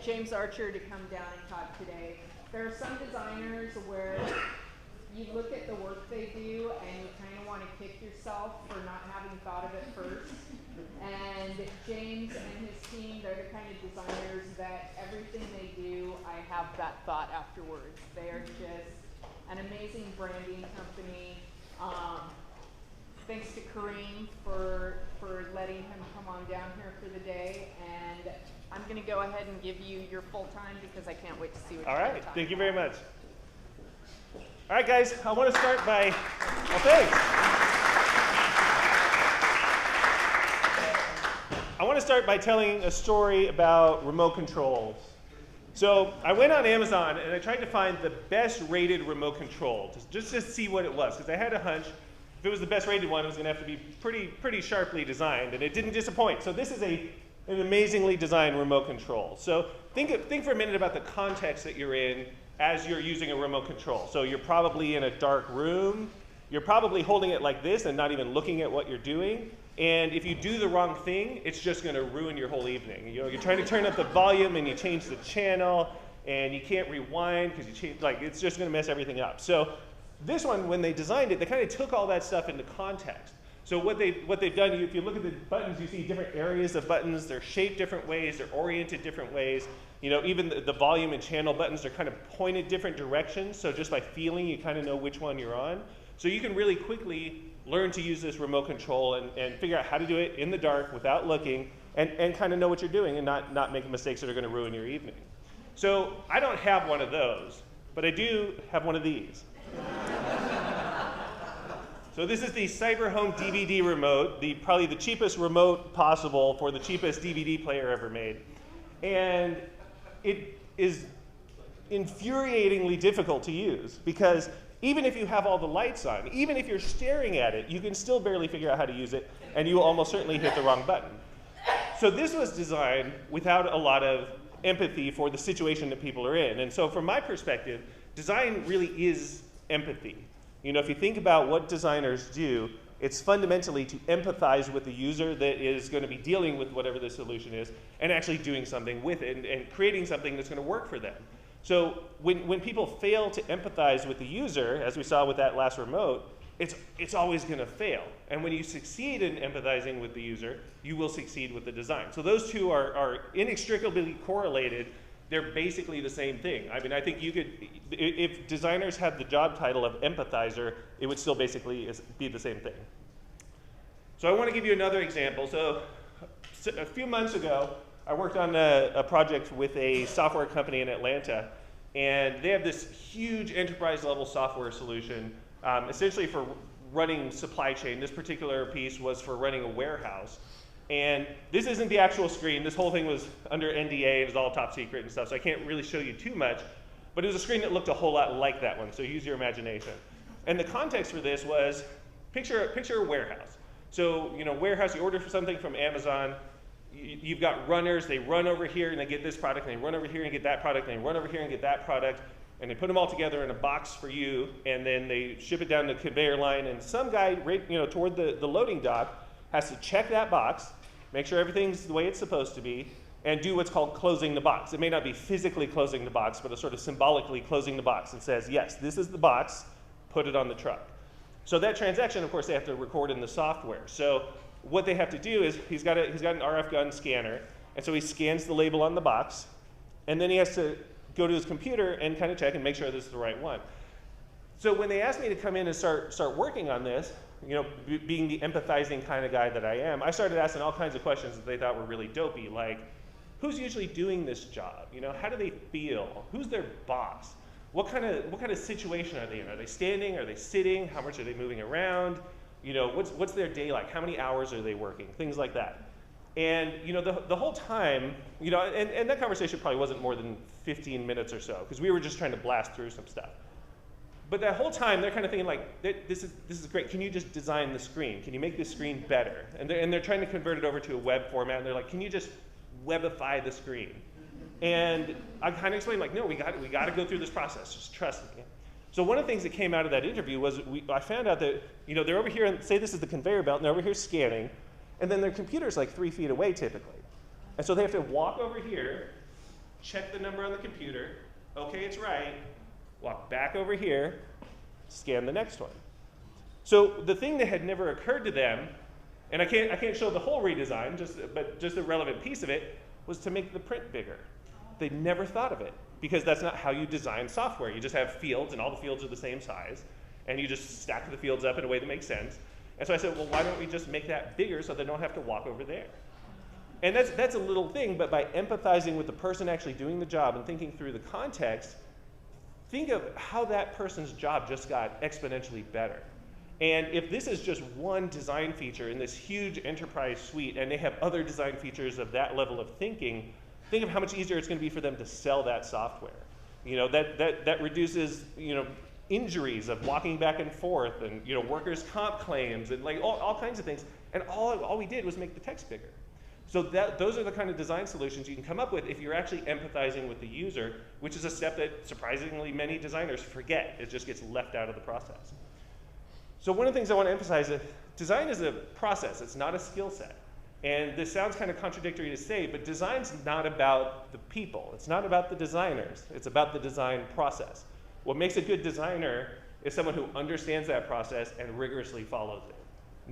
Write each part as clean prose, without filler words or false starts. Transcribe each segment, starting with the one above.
James Archer to come down and talk today. There are some designers where you look at the work they do and you kind of want to kick yourself for not having thought of it first. And James and his team, they're the kind of designers that everything they do, I have that thought afterwards. They are just an amazing branding company. Thanks to Kareem for letting him come on down here for the day. And I'm going to go ahead and give you your full time because I can't wait to see what you're All right, thank you very much. All right, guys, I want to start by, well, thanks. I want to start by telling a story about remote controls. So I went on Amazon and I tried to find the best rated remote control, just to see what it was, because I had a hunch if it was the best rated one, it was going to have to be pretty sharply designed, and it didn't disappoint. So this is an amazingly designed remote control. So think for a minute about the context that you're in as you're using a remote control. So you're probably in a dark room. You're probably holding it like this and not even looking at what you're doing. And if you do the wrong thing, it's just going to ruin your whole evening. You know, you're trying to turn up the volume and you change the channel, and you can't rewind because you change, like, it's just going to mess everything up. So this one, when they designed it, they kind of took all that stuff into context. So what they've done, if you look at the buttons, you see different areas of buttons. They're shaped different ways. They're oriented different ways. You know, even the volume and channel buttons are kind of pointed different directions. So just by feeling, you kind of know which one you're on. So you can really quickly learn to use this remote control and figure out how to do it in the dark without looking, and kind of know what you're doing and not make mistakes that are going to ruin your evening. So I don't have one of those, but I do have one of these. So this is the CyberHome DVD remote, probably the cheapest remote possible for the cheapest DVD player ever made. And it is infuriatingly difficult to use because even if you have all the lights on, even if you're staring at it, you can still barely figure out how to use it, and you will almost certainly hit the wrong button. So this was designed without a lot of empathy for the situation that people are in. And so from my perspective, design really is empathy. You know, if you think about what designers do, it's fundamentally to empathize with the user that is going to be dealing with whatever the solution is and actually doing something with it and creating something that's going to work for them. So when people fail to empathize with the user, as we saw with that last remote, it's always going to fail. And when you succeed in empathizing with the user, you will succeed with the design. So those two are inextricably correlated. They're basically the same thing. I mean, I think you could, if designers had the job title of empathizer, it would still basically be the same thing. So I want to give you another example. So a few months ago, I worked on a project with a software company in Atlanta, and they have this huge enterprise-level software solution, essentially for running supply chain. This particular piece was for running a warehouse. And this isn't the actual screen. This whole thing was under NDA. It was all top secret and stuff, so I can't really show you too much. But it was a screen that looked a whole lot like that one, so use your imagination. And the context for this was, picture a warehouse. So, you know, warehouse, you order something from Amazon. You've got runners. They run over here and they get this product, and they run over here and get that product, and they run over here and get that product. And they put them all together in a box for you, and then they ship it down the conveyor line. And some guy, right, you know, toward the loading dock has to check that box, make sure everything's the way it's supposed to be, and do what's called closing the box. It may not be physically closing the box, but it's sort of symbolically closing the box and says, yes, this is the box, put it on the truck. So that transaction, of course, they have to record in the software. So what they have to do is he's got an RF gun scanner, and so he scans the label on the box, and then he has to go to his computer and kind of check and make sure this is the right one. So when they asked me to come in and start working on this, you know, being the empathizing kind of guy that I am, I started asking all kinds of questions that they thought were really dopey, like, who's usually doing this job? You know, how do they feel? Who's their boss? What kind of situation are they in? Are they standing? Are they sitting? How much are they moving around? You know, what's their day like? How many hours are they working? Things like that. And you know, the whole time, you know, and that conversation probably wasn't more than 15 minutes or so, because we were just trying to blast through some stuff. But that whole time, they're kind of thinking like, this is great. Can you just design the screen? Can you make this screen better? And they're trying to convert it over to a web format, and they're like, can you just webify the screen? And I kind of explained like, no, we got to go through this process. Just trust me. So one of the things that came out of that interview was I found out that, you know, they're over here, and say this is the conveyor belt, and they're over here scanning, and then their computer's like 3 feet away typically. And so they have to walk over here, check the number on the computer, okay, it's right, walk back over here, scan the next one. So the thing that had never occurred to them, and I can't show the whole redesign, but just a relevant piece of it, was to make the print bigger. They never thought of it, because that's not how you design software. You just have fields, and all the fields are the same size, and you just stack the fields up in a way that makes sense. And so I said, well, why don't we just make that bigger so they don't have to walk over there? And that's a little thing, but by empathizing with the person actually doing the job and thinking through the context, think of how that person's job just got exponentially better. And if this is just one design feature in this huge enterprise suite, and they have other design features of that level of thinking, think of how much easier it's going to be for them to sell that software. You know, that reduces, you know, injuries of walking back and forth, and, you know, workers' comp claims, and like all kinds of things. And all we did was make the text bigger. So those are the kind of design solutions you can come up with if you're actually empathizing with the user, which is a step that surprisingly many designers forget. It just gets left out of the process. So one of the things I want to emphasize is design is a process. It's not a skill set. And this sounds kind of contradictory to say, but design's not about the people. It's not about the designers. It's about the design process. What makes a good designer is someone who understands that process and rigorously follows it.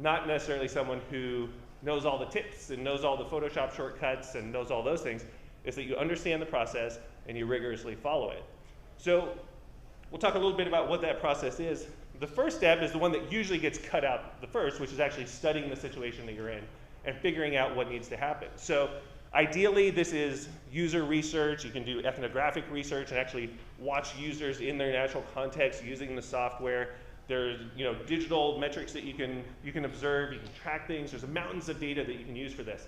Not necessarily someone who knows all the tips and knows all the Photoshop shortcuts and knows all those things. Is that you understand the process and you rigorously follow it. So we'll talk a little bit about what that process is. The first step is the one that usually gets cut out the first, which is actually studying the situation that you're in and figuring out what needs to happen. So ideally, this is user research. You can do ethnographic research and actually watch users in their natural context using the software. There's, you know, digital metrics that you can observe. You can track things. There's mountains of data that you can use for this.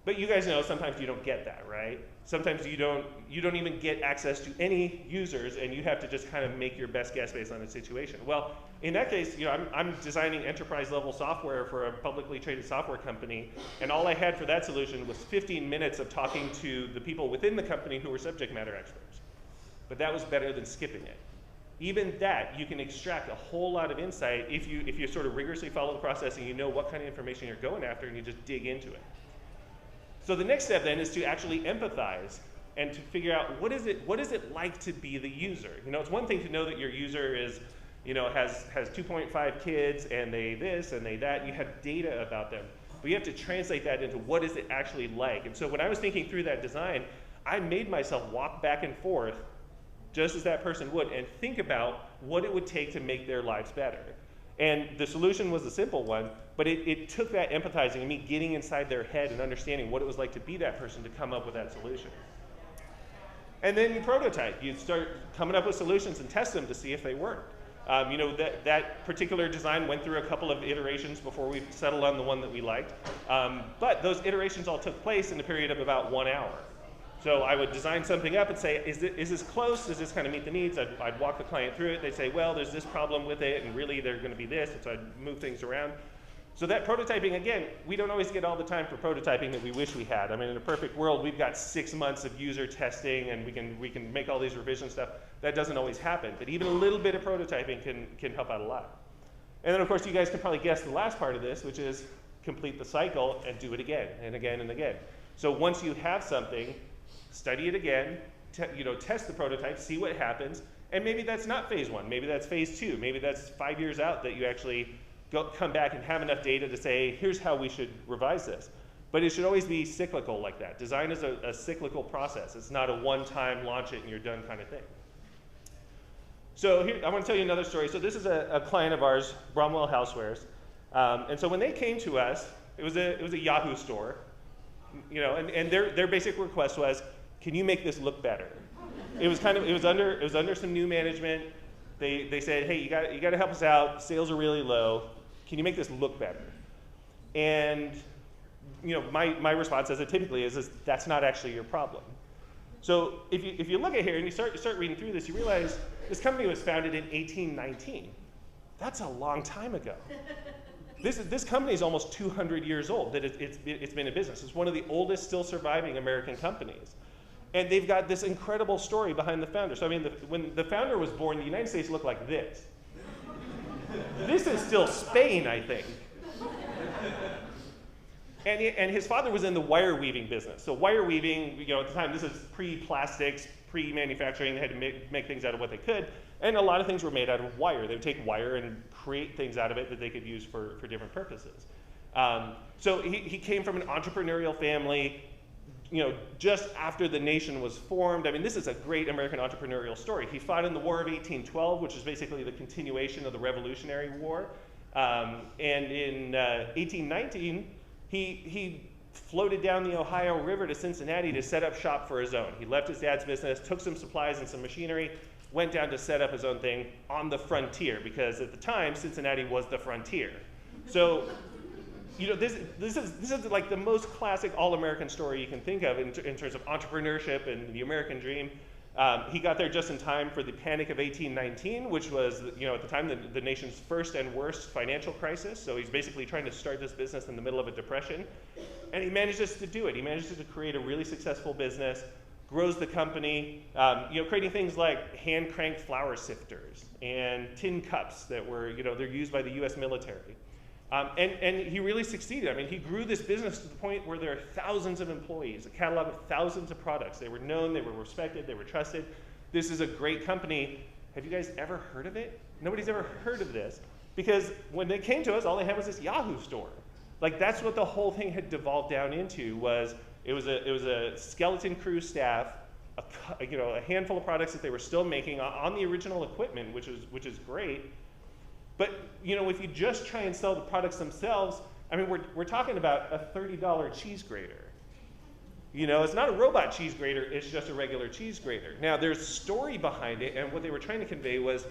But you guys know sometimes you don't get that, right? Sometimes you don't even get access to any users, and you have to just kind of make your best guess based on the situation. Well, in that case, you know, I'm designing enterprise-level software for a publicly traded software company, and all I had for that solution was 15 minutes of talking to the people within the company who were subject matter experts. But that was better than skipping it. Even that, you can extract a whole lot of insight if you sort of rigorously follow the process and you know what kind of information you're going after and you just dig into it. So the next step then is to actually empathize and to figure out what is it like to be the user. You know, it's one thing to know that your user is, you know, has 2.5 kids and they this and they that, and you have data about them. But you have to translate that into what is it actually like. And so when I was thinking through that design, I made myself walk back and forth just as that person would and think about what it would take to make their lives better. And the solution was a simple one, but it took that empathizing and me getting inside their head and understanding what it was like to be that person to come up with that solution. And then you prototype. You start coming up with solutions and test them to see if they work. You know, that particular design went through a couple of iterations before we settled on the one that we liked. But those iterations all took place in a period of about 1 hour. So I would design something up and say, is this close? Does this kind of meet the needs? I'd walk the client through it. They'd say, well, there's this problem with it, and really they're going to be this. And so I'd move things around. So that prototyping, again, we don't always get all the time for prototyping that we wish we had. I mean, in a perfect world, we've got 6 months of user testing, and we can make all these revision stuff. That doesn't always happen. But even a little bit of prototyping can help out a lot. And then, of course, you guys can probably guess the last part of this, which is complete the cycle and do it again and again and again. So once you have something, study it again, test the prototype, see what happens, and maybe that's not phase 1, maybe that's phase 2, maybe that's 5 years out that you actually come back and have enough data to say, here's how we should revise this. But it should always be cyclical like that. Design is a cyclical process. It's not a one-time launch it and you're done kind of thing. So here, I want to tell you another story. So this is a client of ours, Bromwell Housewares. And so when they came to us, it was a Yahoo store, you know, and their basic request was, can you make this look better? It was under some new management. They said, hey, you got to help us out. Sales are really low. Can you make this look better? And you know, my response, as it typically is that's not actually your problem. So if you look at here and you start reading through this, you realize this company was founded in 1819. That's a long time ago. This company is almost 200 years old that it's been in business. It's one of the oldest still surviving American companies. And they've got this incredible story behind the founder. So I mean, when the founder was born, the United States looked like this. This is still Spain, I think. And his father was in the wire weaving business. So wire weaving, at the time, this is pre-plastics, pre-manufacturing. They had to make things out of what they could. And a lot of things were made out of wire. They would take wire and create things out of it that they could use for different purposes. So he came from an entrepreneurial family, just after the nation was formed. I mean, this is a great American entrepreneurial story. He fought in the War of 1812, which is basically the continuation of the Revolutionary War. And in 1819, he floated down the Ohio River to Cincinnati to set up shop for his own. He left his dad's business, took some supplies and some machinery, went down to set up his own thing on the frontier, because at the time, Cincinnati was the frontier. So, this is like the most classic all-American story you can think of in terms of entrepreneurship and the American dream. He got there just in time for the Panic of 1819, which was, at the time, the nation's first and worst financial crisis. So he's basically trying to start this business in the middle of a depression. And he manages to do it. He manages to create a really successful business, grows the company, creating things like hand-cranked flour sifters and tin cups that were, they're used by the US military. And he really succeeded. I mean, he grew this business to the point where there are thousands of employees, a catalog of thousands of products. They were known, they were respected, they were trusted. This is a great company. Have you guys ever heard of it? Nobody's ever heard of this, because when they came to us, all they had was this Yahoo store. Like, that's what the whole thing had devolved down into. It was a skeleton crew staff, a handful of products that they were still making on the original equipment, which is great. But if you just try and sell the products themselves, I mean, we're talking about a $30 cheese grater. It's not a robot cheese grater, it's just a regular cheese grater. Now, there's story behind it, and what they were trying to convey was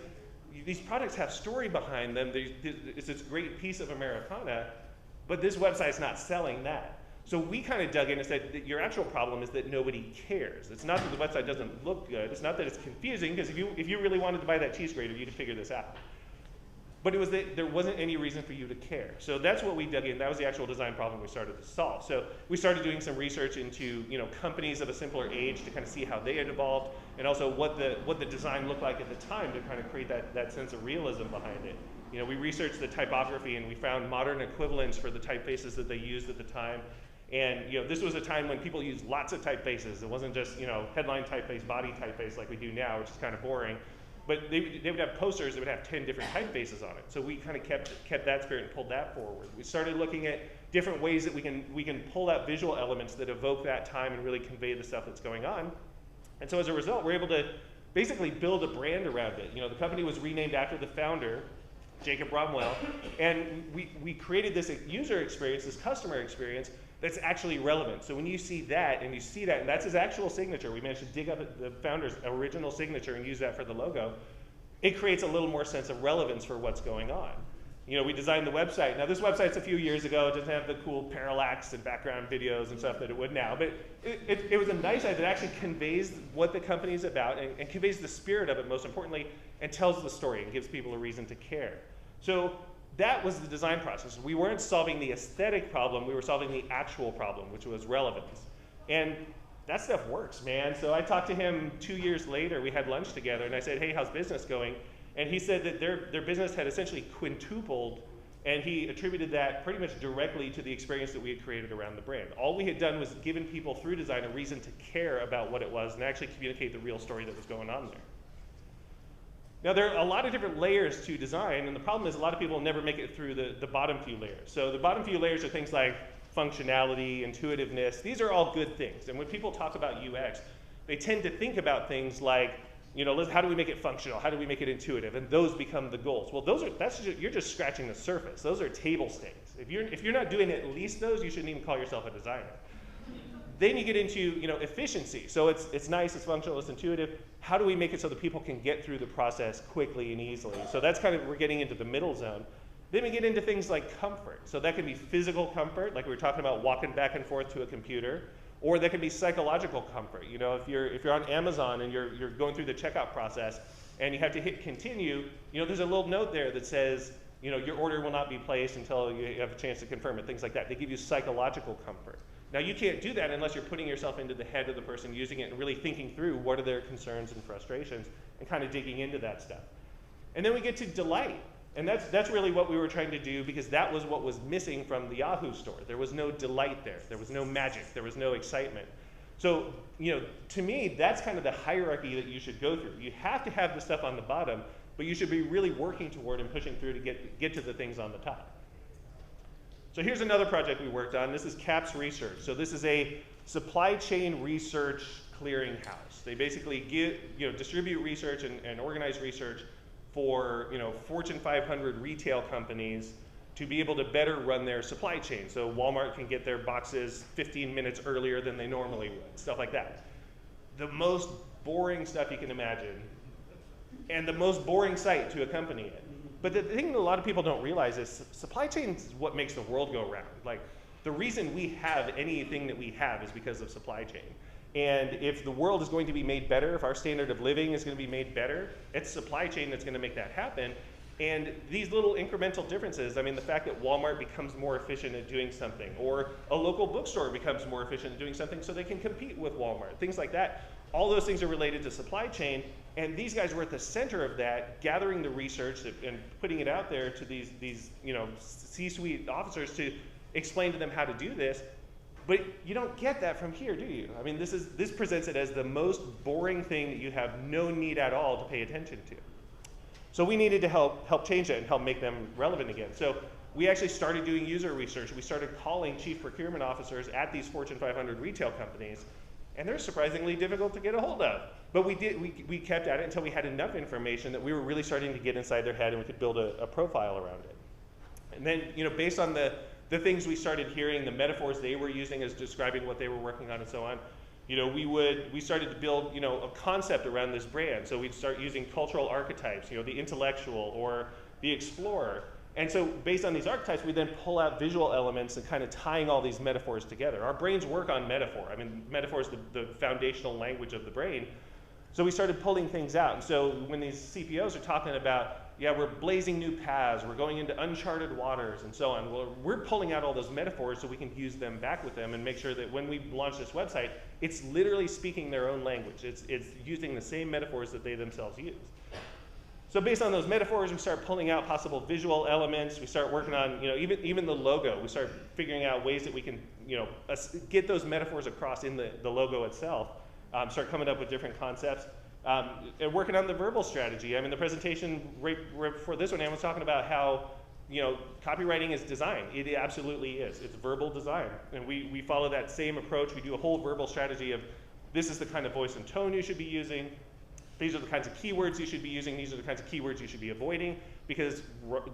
these products have story behind them. It's this great piece of Americana, but this website's not selling that. So we kind of dug in and said that your actual problem is that nobody cares. It's not that the website doesn't look good. It's not that it's confusing, because if you really wanted to buy that cheese grater, you'd figure this out. But it was that there wasn't any reason for you to care. So that's what we dug in. That was the actual design problem we started to solve. So we started doing some research into companies of a simpler age to kind of see how they had evolved, and also what the design looked like at the time to kind of create that sense of realism behind it. We researched the typography, and we found modern equivalents for the typefaces that they used at the time. And this was a time when people used lots of typefaces. It wasn't just headline typeface, body typeface like we do now, which is kind of boring. But they would have posters that would have 10 different typefaces on it. So we kind of kept that spirit and pulled that forward. We started looking at different ways that we can pull out visual elements that evoke that time and really convey the stuff that's going on. And so as a result, we're able to basically build a brand around it. The company was renamed after the founder, Jacob Bromwell, and we created this user experience, this customer experience, that's actually relevant. So when you see that, and that's his actual signature, we managed to dig up the founder's original signature and use that for the logo, it creates a little more sense of relevance for what's going on. We designed the website. Now, this website's a few years ago. It doesn't have the cool parallax and background videos and stuff that it would now, but it was a nice idea that actually conveys what the company's about and conveys the spirit of it, most importantly, and tells the story and gives people a reason to care. So that was the design process. We weren't solving the aesthetic problem, we were solving the actual problem, which was relevance. And that stuff works, man. So I talked to him 2 years later, we had lunch together, and I said, hey, how's business going? And he said that their business had essentially quintupled, and he attributed that pretty much directly to the experience that we had created around the brand. All we had done was given people through design a reason to care about what it was and actually communicate the real story that was going on there. Now, there are a lot of different layers to design, and the problem is a lot of people never make it through the bottom few layers. So the bottom few layers are things like functionality, intuitiveness. These are all good things. And when people talk about UX, they tend to think about things like, how do we make it functional? How do we make it intuitive? And those become the goals. Well, you're just scratching the surface. Those are table stakes. If you're not doing at least those, you shouldn't even call yourself a designer. Then you get into efficiency. So it's nice, it's functional, it's intuitive. How do we make it so that people can get through the process quickly and easily? So that's kind of, we're getting into the middle zone. Then we get into things like comfort. So that can be physical comfort, like we were talking about walking back and forth to a computer, or that can be psychological comfort. If you're on Amazon and you're going through the checkout process and you have to hit continue, there's a little note there that says, your order will not be placed until you have a chance to confirm it, things like that. They give you psychological comfort. Now, you can't do that unless you're putting yourself into the head of the person using it and really thinking through what are their concerns and frustrations and kind of digging into that stuff. And then we get to delight. And that's really what we were trying to do, because that was what was missing from the Yahoo store. There was no delight there. There was no magic. There was no excitement. So, to me, that's kind of the hierarchy that you should go through. You have to have the stuff on the bottom, but you should be really working toward and pushing through to get to the things on the top. So here's another project we worked on. This is CAPS Research. So this is a supply chain research clearinghouse. They basically distribute research and organize research for Fortune 500 retail companies to be able to better run their supply chain. So Walmart can get their boxes 15 minutes earlier than they normally would, stuff like that. The most boring stuff you can imagine, and the most boring site to accompany it. But the thing that a lot of people don't realize is supply chain is what makes the world go round. Like, the reason we have anything that we have is because of supply chain. And if the world is going to be made better, if our standard of living is going to be made better, it's supply chain that's going to make that happen. And these little incremental differences, I mean, the fact that Walmart becomes more efficient at doing something, or a local bookstore becomes more efficient at doing something so they can compete with Walmart, things like that, all those things are related to supply chain. And these guys were at the center of that, gathering the research and putting it out there to these C-suite officers to explain to them how to do this. But you don't get that from here, do you? I mean, this presents it as the most boring thing that you have no need at all to pay attention to. So we needed to help change that and help make them relevant again. So we actually started doing user research. We started calling chief procurement officers at these Fortune 500 retail companies, and they're surprisingly difficult to get a hold of. But we kept at it until we had enough information that we were really starting to get inside their head and we could build a profile around it. And then, based on the things we started hearing, the metaphors they were using as describing what they were working on and so on, we started to build, a concept around this brand. So we'd start using cultural archetypes, the intellectual or the explorer. And so based on these archetypes, we then pull out visual elements and kind of tying all these metaphors together. Our brains work on metaphor. I mean, metaphor is the foundational language of the brain. So we started pulling things out. And so when these CPOs are talking about, we're blazing new paths, we're going into uncharted waters and so on, well, we're pulling out all those metaphors so we can use them back with them and make sure that when we launch this website, it's literally speaking their own language. It's using the same metaphors that they themselves use. So based on those metaphors, we start pulling out possible visual elements. We start working on, even the logo. We start figuring out ways that we can, get those metaphors across in the logo itself. Start coming up with different concepts. And working on the verbal strategy. I mean, the presentation right before this one, I was talking about how, copywriting is design. It absolutely is. It's verbal design. And we follow that same approach. We do a whole verbal strategy of, this is the kind of voice and tone you should be using. These are the kinds of keywords you should be using. These are the kinds of keywords you should be avoiding, because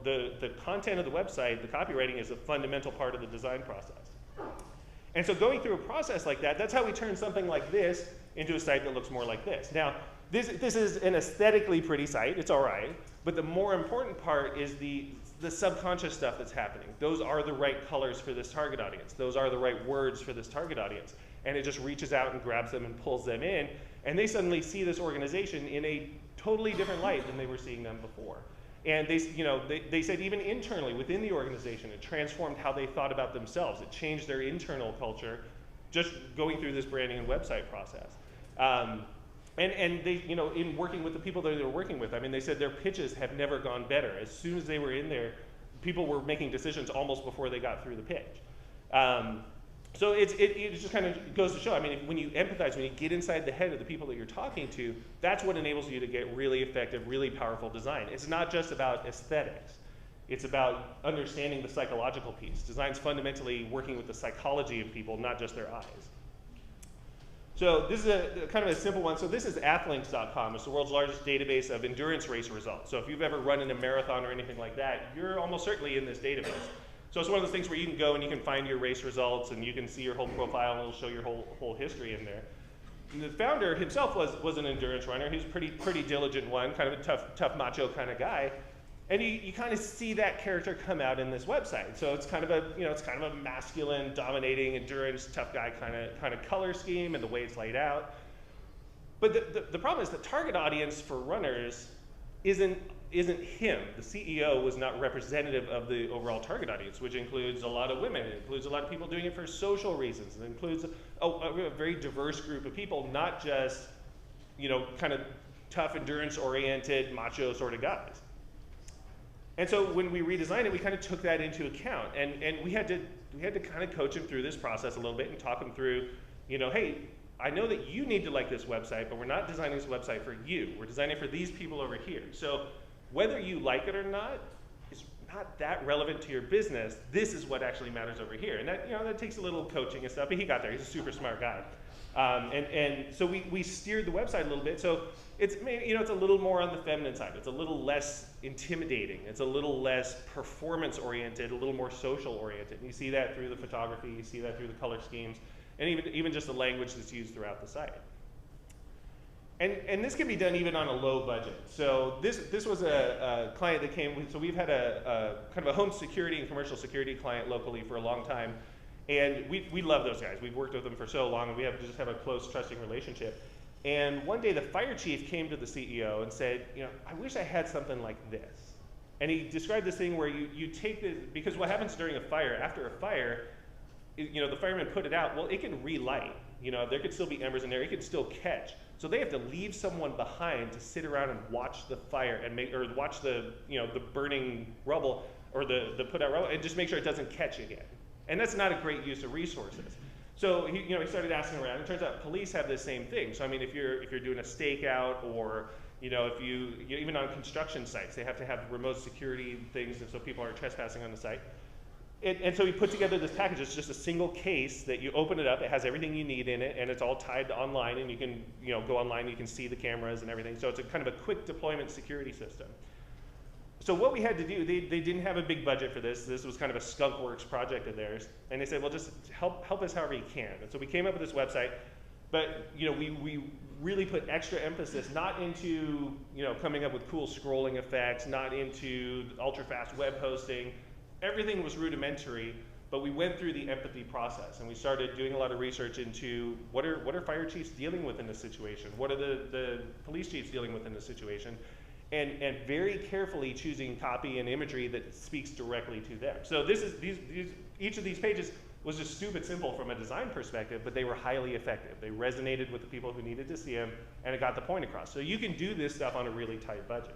the content of the website, the copywriting, is a fundamental part of the design process. And so going through a process like that, that's how we turn something like this into a site that looks more like this. Now, this is an aesthetically pretty site. It's all right. But the more important part is the subconscious stuff that's happening. Those are the right colors for this target audience. Those are the right words for this target audience. And it just reaches out and grabs them and pulls them in. And they suddenly see this organization in a totally different light than they were seeing them before. And they said even internally within the organization, it transformed how they thought about themselves. It changed their internal culture just going through this branding and website process. And they, in working with the people that they were working with, I mean, they said their pitches have never gone better. As soon as they were in there, people were making decisions almost before they got through the pitch. So it just kind of goes to show, I mean, when you empathize, when you get inside the head of the people that you're talking to, that's what enables you to get really effective, really powerful design. It's not just about aesthetics. It's about understanding the psychological piece. Design's fundamentally working with the psychology of people, not just their eyes. So this is a kind of a simple one. So this is athlinks.com. It's the world's largest database of endurance race results. So if you've ever run in a marathon or anything like that, you're almost certainly in this database. So it's one of those things where you can go and you can find your race results and you can see your whole profile and it'll show your whole history in there. And the founder himself was an endurance runner. He was a pretty diligent one, kind of a tough macho kind of guy. And you kind of see that character come out in this website. So it's kind of a masculine, dominating, endurance, tough guy kind of color scheme and the way it's laid out. But the problem is the target audience for runners isn't him. The CEO was not representative of the overall target audience, which includes a lot of women. It includes a lot of people doing it for social reasons. It includes a very diverse group of people, not just, kind of tough, endurance-oriented, macho sort of guys. And so when we redesigned it, we kind of took that into account, and we had to kind of coach them through this process a little bit and talk them through, you know, hey, I know that you need to like this website, but we're not designing this website for you. We're designing it for these people over here. So whether you like it or not is not that relevant to your business. This is what actually matters over here. And that, you know, that takes a little coaching and stuff, but he got there. He's a super smart guy. And so we steered the website a little bit. So it's, you know, it's a little more on the feminine side. It's a little less intimidating. It's a little less performance oriented, a little more social oriented. And you see that through the photography. You see that through the color schemes, and even just the language that's used throughout the site. And this can be done even on a low budget. So this was a client that came, so we've had a kind of a home security and commercial security client locally for a long time. And we love those guys. We've worked with them for so long, and we just have a close, trusting relationship. And one day the fire chief came to the CEO and said, you know, I wish I had something like this. And he described this thing where you take this, because what happens during a fire, after a fire, you know, the firemen put it out, well, it can relight. You know, there could still be embers in there, it could still catch. So they have to leave someone behind to sit around and watch the fire and or watch the, you know, the burning rubble or the put out rubble and just make sure it doesn't catch again. And that's not a great use of resources. So he started asking around, and it turns out police have the same thing. So I mean, if you're doing a stakeout, or you know, if you even on construction sites, they have to have remote security things, so people aren't trespassing on the site. And so we put together this package. It's just a single case that you open it up. It has everything you need in it, and it's all tied to online. And you can go online. You can see the cameras and everything. So it's a kind of a quick deployment security system. So what we had to do, they didn't have a big budget for this. This was kind of a skunkworks project of theirs. And they said, well, just help us however you can. And so we came up with this website. But we really put extra emphasis not into coming up with cool scrolling effects, not into ultra fast web hosting. Everything was rudimentary, but we went through the empathy process, and we started doing a lot of research into what are fire chiefs dealing with in this situation? What are the police chiefs dealing with in this situation? And very carefully choosing copy and imagery that speaks directly to them. So each of these pages was just stupid simple from a design perspective, but they were highly effective. They resonated with the people who needed to see them, and it got the point across. So you can do this stuff on a really tight budget.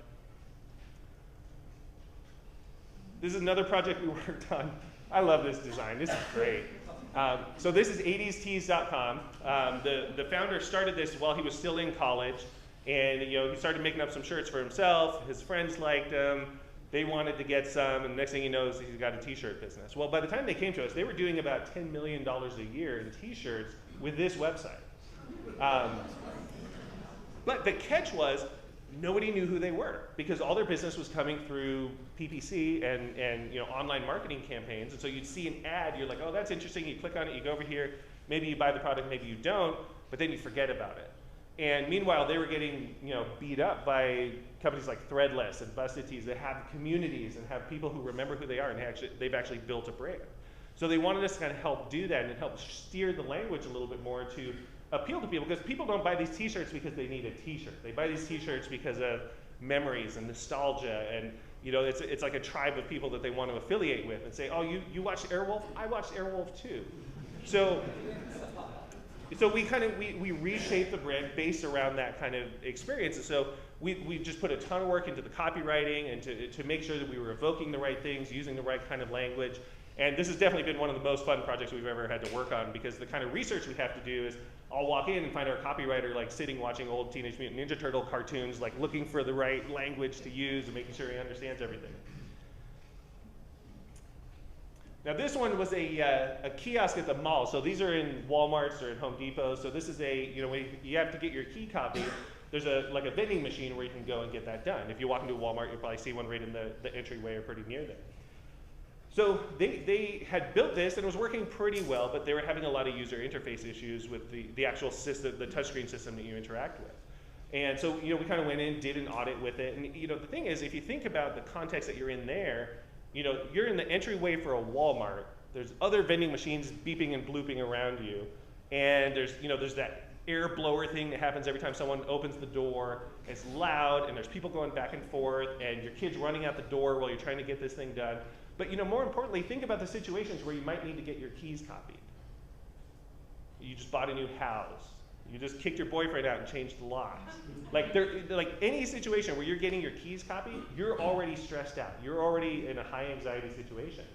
This is another project we worked on. I love this design. This is great. So this is 80stees.com. The founder started this while he was still in college, and he started making up some shirts for himself. His friends liked them. They wanted to get some, and the next thing he knows, he's got a t-shirt business. Well, by the time they came to us, they were doing about $10 million a year in t-shirts with this website. But the catch was, nobody knew who they were, because all their business was coming through PPC and online marketing campaigns. And so you'd see an ad, you're like, oh, that's interesting. You click on it, you go over here, maybe you buy the product, maybe you don't, but then you forget about it. And meanwhile, they were getting beat up by companies like Threadless and Busted Tees that have communities and have people who remember who they are, and they've actually built a brand. So they wanted us to kind of help do that and help steer the language a little bit more to appeal to people, because people don't buy these t-shirts because they need a t-shirt. They buy these t-shirts because of memories and nostalgia, and it's like a tribe of people that they want to affiliate with and say, oh, you watched Airwolf? I watched Airwolf too. So we reshaped the brand based around that kind of experience. And so we just put a ton of work into the copywriting and to make sure that we were evoking the right things, using the right kind of language. And this has definitely been one of the most fun projects we've ever had to work on, because the kind of research we have to do is I'll walk in and find our copywriter like sitting watching old Teenage Mutant Ninja Turtle cartoons, like looking for the right language to use and making sure he understands everything. Now this one was a kiosk at the mall. So these are in Walmarts or in Home Depot. So this is when you have to get your key copy. There's a vending machine where you can go and get that done. If you walk into a Walmart, you'll probably see one right in the entryway or pretty near there. So they had built this, and it was working pretty well, but they were having a lot of user interface issues with the actual system, the touchscreen system that you interact with. And so we kind of went in, did an audit with it. And the thing is, if you think about the context that you're in there, you're in the entryway for a Walmart. There's other vending machines beeping and blooping around you, and there's that air blower thing that happens every time someone opens the door. It's loud, and there's people going back and forth, and your kid's running out the door while you're trying to get this thing done. But more importantly, think about the situations where you might need to get your keys copied. You just bought a new house. You just kicked your boyfriend out and changed the locks. Like any situation where you're getting your keys copied, you're already stressed out. You're already in a high anxiety situation.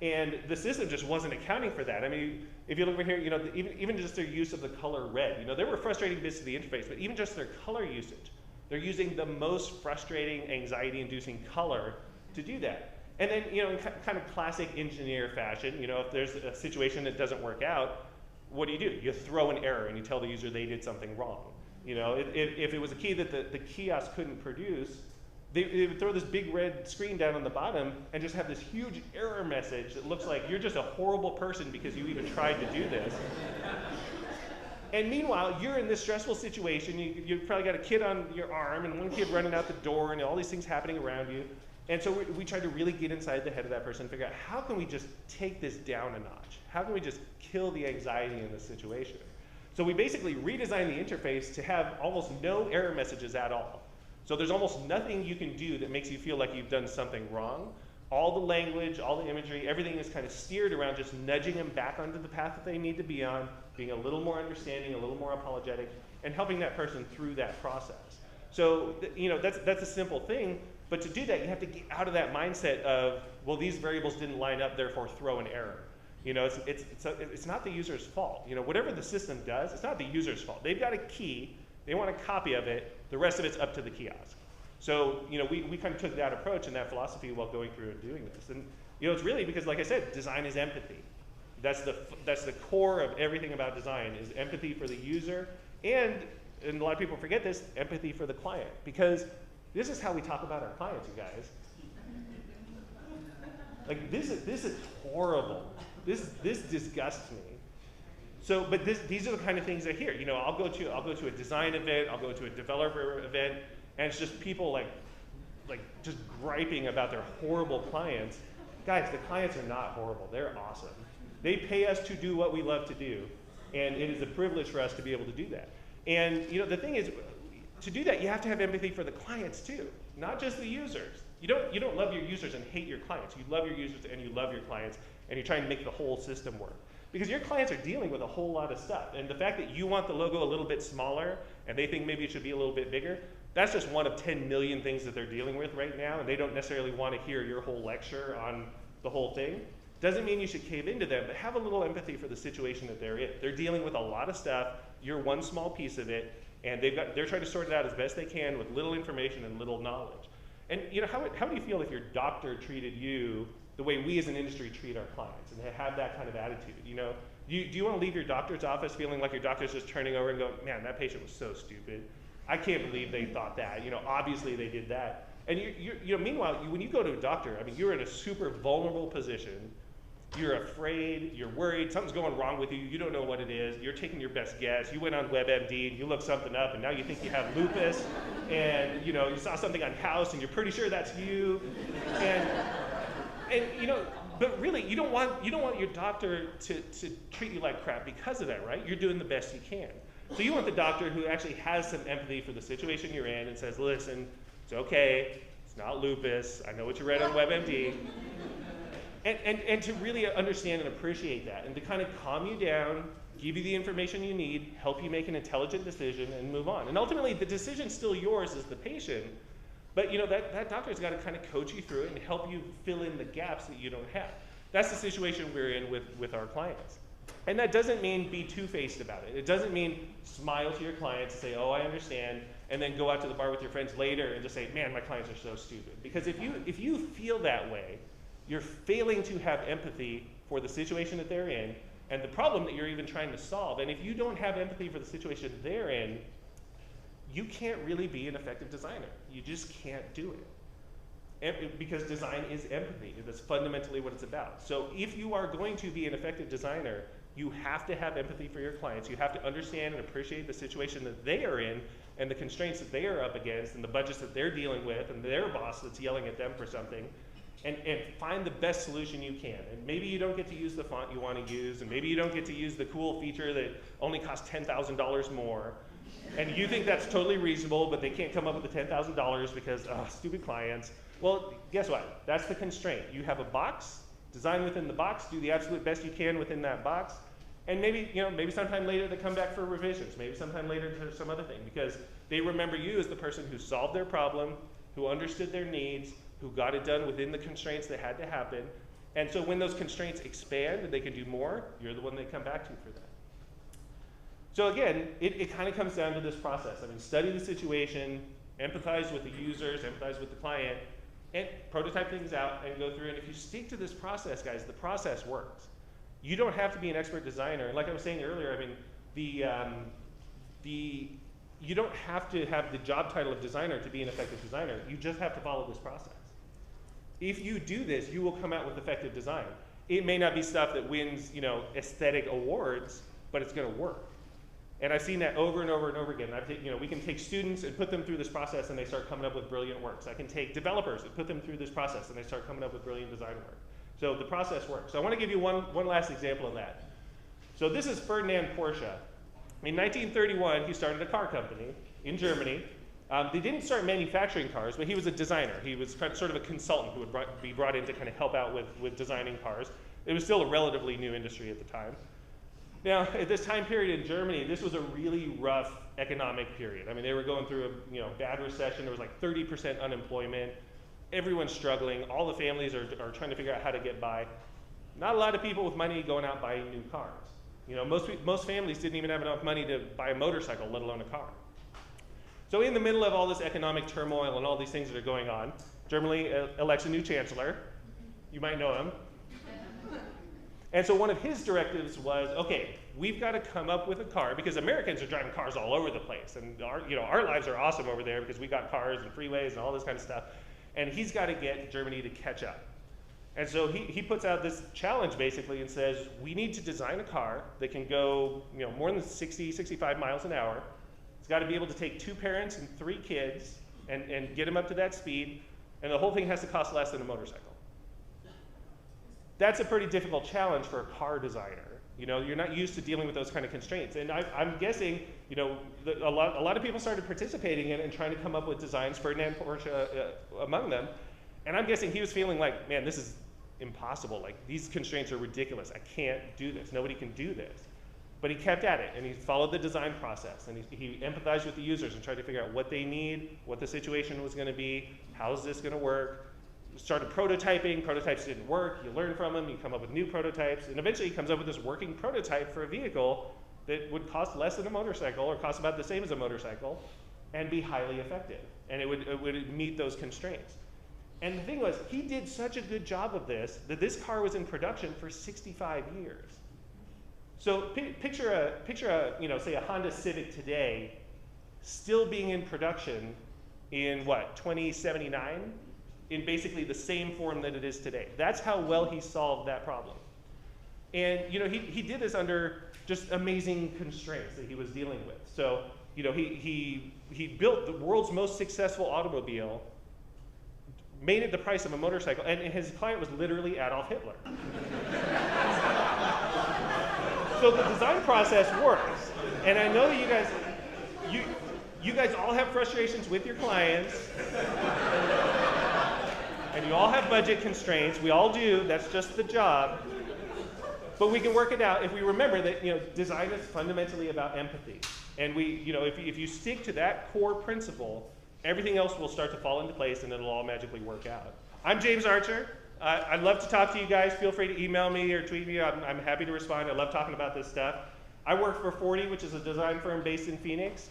And the system just wasn't accounting for that. I mean, if you look over here, you know, even just their use of the color red, you know, there were frustrating bits of the interface, but even just their color usage, they're using the most frustrating, anxiety-inducing color to do that. And then, you know, in kind of classic engineer fashion, you know, if there's a situation that doesn't work out, what do? You throw an error and you tell the user they did something wrong. You know, if it was a key that the kiosk couldn't produce, they would throw this big red screen down on the bottom and just have this huge error message that looks like you're just a horrible person because you even tried to do this. And meanwhile, you're in this stressful situation. You've probably got a kid on your arm and one kid running out the door and all these things happening around you. And so we tried to really get inside the head of that person and figure out how can we just take this down a notch? How can we just kill the anxiety in this situation? So we basically redesigned the interface to have almost no error messages at all. So there's almost nothing you can do that makes you feel like you've done something wrong. All the language, all the imagery, everything is kind of steered around just nudging them back onto the path that they need to be on, being a little more understanding, a little more apologetic, and helping that person through that process. So, you know, that's a simple thing, but to do that, you have to get out of that mindset of, well, these variables didn't line up, therefore throw an error. You know, it's not the user's fault. You know, whatever the system does, it's not the user's fault. They've got a key, they want a copy of it, the rest of it's up to the kiosk. So, you know, we kind of took that approach and that philosophy while going through and doing this. And, you know, it's really because, like I said, design is empathy. That's the core of everything about design is empathy for the user and a lot of people forget this, empathy for the client. Because this is how we talk about our clients, you guys. Like, this is horrible. This disgusts me. So, but these are the kind of things I hear. You know, I'll go to a design event, I'll go to a developer event, and it's just people like just griping about their horrible clients. Guys, the clients are not horrible. They're awesome. They pay us to do what we love to do, and it is a privilege for us to be able to do that. And you know, the thing is, to do that, you have to have empathy for the clients too, not just the users. You don't love your users and hate your clients. You love your users and you love your clients, and you're trying to make the whole system work. Because your clients are dealing with a whole lot of stuff. And the fact that you want the logo a little bit smaller and they think maybe it should be a little bit bigger, that's just one of 10 million things that they're dealing with right now, and they don't necessarily want to hear your whole lecture on the whole thing. Doesn't mean you should cave into them, but have a little empathy for the situation that they're in. They're dealing with a lot of stuff, you're one small piece of it, and they're trying to sort it out as best they can with little information and little knowledge. And you know, how do you feel if your doctor treated you the way we as an industry treat our clients and have that kind of attitude? You know, do you want to leave your doctor's office feeling like your doctor's just turning over and going, man, that patient was so stupid. I can't believe they thought that. You know, obviously they did that. And you know, meanwhile, when you go to a doctor, I mean, you're in a super vulnerable position. You're afraid, you're worried, something's going wrong with you, you don't know what it is, you're taking your best guess, you went on WebMD and you looked something up and now you think you have lupus, and you know, you saw something on House and you're pretty sure that's you. And you know, but really, you don't want your doctor to treat you like crap because of that, right? You're doing the best you can. So you want the doctor who actually has some empathy for the situation you're in and says, listen, it's okay, it's not lupus, I know what you read on WebMD. And to really understand and appreciate that, and to kind of calm you down, give you the information you need, help you make an intelligent decision, and move on. And ultimately, the decision's still yours as the patient, but you know, that doctor's got to kind of coach you through it and help you fill in the gaps that you don't have. That's the situation we're in with our clients. And that doesn't mean be two-faced about it. It doesn't mean smile to your clients and say, oh, I understand, and then go out to the bar with your friends later and just say, man, my clients are so stupid. Because if you feel that way, you're failing to have empathy for the situation that they're in and the problem that you're even trying to solve. And if you don't have empathy for the situation they're in, you can't really be an effective designer. You just can't do it. Because design is empathy. That's fundamentally what it's about. So if you are going to be an effective designer, you have to have empathy for your clients. You have to understand and appreciate the situation that they are in and the constraints that they are up against and the budgets that they're dealing with and their boss that's yelling at them for something. And find the best solution you can. And maybe you don't get to use the font you want to use, and maybe you don't get to use the cool feature that only costs $10,000 more. And you think that's totally reasonable, but they can't come up with the $10,000 because, stupid clients. Well, guess what? That's the constraint. You have a box, design within the box, do the absolute best you can within that box, And maybe, maybe sometime later they come back for revisions, maybe sometime later to some other thing, because they remember you as the person who solved their problem, who understood their needs, who got it done within the constraints that had to happen. And so when those constraints expand and they can do more, you're the one they come back to for that. So again, it kind of comes down to this process. I mean, study the situation, empathize with the users, empathize with the client, and prototype things out and go through. And if you stick to this process, guys, the process works. You don't have to be an expert designer. Like I was saying earlier, I mean, you don't have to have the job title of designer to be an effective designer. You just have to follow this process. If you do this, you will come out with effective design. It may not be stuff that wins, aesthetic awards, but it's going to work. And I've seen that over and over and over again. We can take students and put them through this process and they start coming up with brilliant works. I can take developers and put them through this process and they start coming up with brilliant design work. So the process works. So I want to give you one last example of that. So this is Ferdinand Porsche. In 1931, he started a car company in Germany. They didn't start manufacturing cars, but he was a designer. He was sort of a consultant who would be brought in to kind of help out with designing cars. It was still a relatively new industry at the time. Now, at this time period in Germany, this was a really rough economic period. I mean, they were going through a bad recession. There was like 30% unemployment. Everyone's struggling. All the families are trying to figure out how to get by. Not a lot of people with money going out buying new cars. Most families didn't even have enough money to buy a motorcycle, let alone a car. So in the middle of all this economic turmoil and all these things that are going on, Germany elects a new chancellor. You might know him. And so one of his directives was, okay, we've got to come up with a car, because Americans are driving cars all over the place, and our lives are awesome over there because we got cars and freeways and all this kind of stuff. And he's got to get Germany to catch up. And so he puts out this challenge basically and says, we need to design a car that can go more than 60, 65 miles an hour. It's got to be able to take 2 parents and 3 kids and get them up to that speed, and the whole thing has to cost less than a motorcycle. That's a pretty difficult challenge for a car designer. You're not used to dealing with those kind of constraints. And I'm guessing, a lot of people started participating in it and trying to come up with designs, Ferdinand Porsche among them. And I'm guessing he was feeling like, man, this is impossible. Like, these constraints are ridiculous. I can't do this. Nobody can do this. But he kept at it, and he followed the design process, and he empathized with the users and tried to figure out what they need, what the situation was going to be, how is this going to work. Started prototyping. Prototypes didn't work. You learn from them. You come up with new prototypes. And eventually he comes up with this working prototype for a vehicle that would cost less than a motorcycle, or cost about the same as a motorcycle, and be highly effective. And it would meet those constraints. And the thing was, he did such a good job of this that this car was in production for 65 years. So picture a say a Honda Civic today still being in production in 2079? In basically the same form that it is today. That's how well he solved that problem. And he did this under just amazing constraints that he was dealing with. So he built the world's most successful automobile, made it the price of a motorcycle, and his client was literally Adolf Hitler. So the design process works. And I know that you guys all have frustrations with your clients. And you all have budget constraints. We all do. That's just the job. But we can work it out if we remember that design is fundamentally about empathy. And if you stick to that core principle, everything else will start to fall into place, and it'll all magically work out. I'm James Archer. I'd love to talk to you guys. Feel free to email me or tweet me. I'm happy to respond. I love talking about this stuff. I work for 40, which is a design firm based in Phoenix.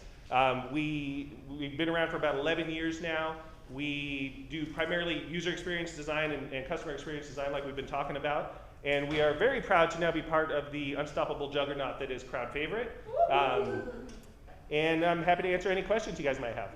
We've been around for about 11 years now. We do primarily user experience design and customer experience design, like we've been talking about. And we are very proud to now be part of the unstoppable juggernaut that is Crowd Favorite. And I'm happy to answer any questions you guys might have.